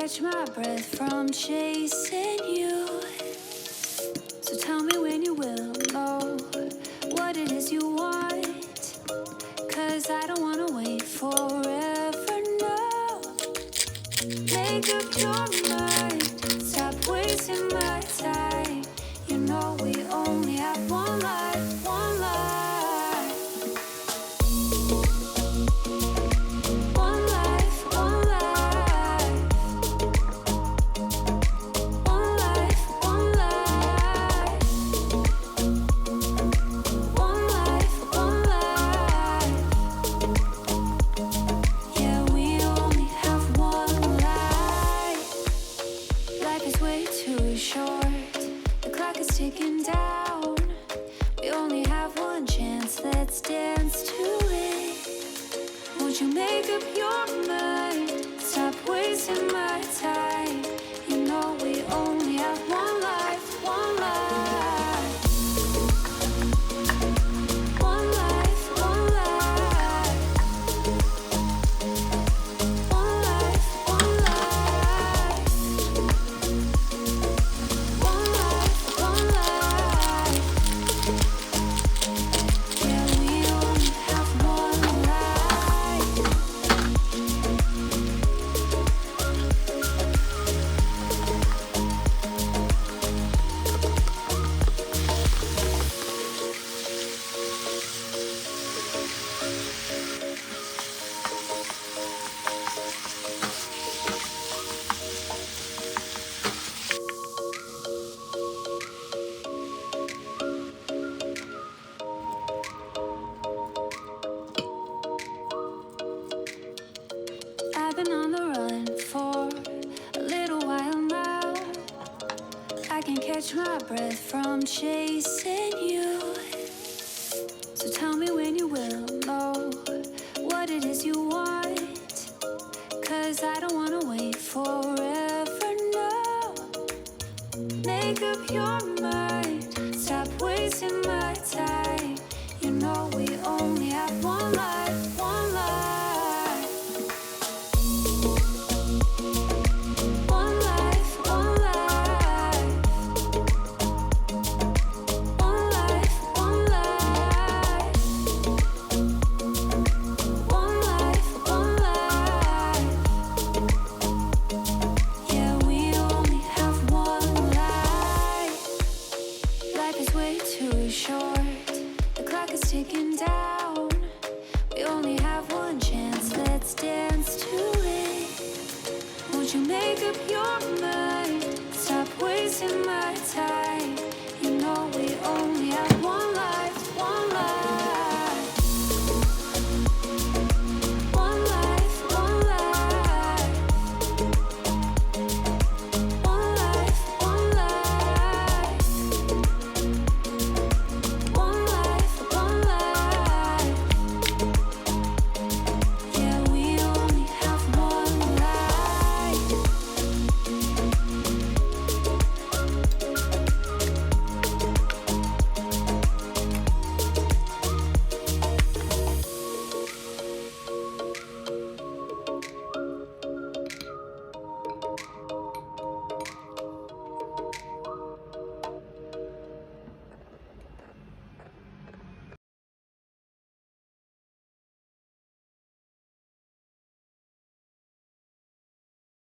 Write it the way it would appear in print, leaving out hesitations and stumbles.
catch my breath from chasing you. So tell me when you will know what it is you want, 'cause I don't wanna wait forever, no. Make up your mind, stop wasting my time. You know we only have one life, one life. Ticking down, we only have one chance, let's dance to it. Won't you make up your mind, stop wasting my time. You know we only have one life, one life. One life, one life. One life, one life. One life, one life. Yeah, we only have one life. I've been on the run for a little while now. I can catch my breath from chasing you. So tell me when you will know what it is you want, 'cause I don't wanna wait forever, no. Make up your mind, stop wasting my time. You know we only have one life, one life. One life, one life. One life, one life. One life, one life. Yeah, we only have one life. Life is way too short, the clock is ticking down. We only have one chance, let's dance to it. Won't you make up your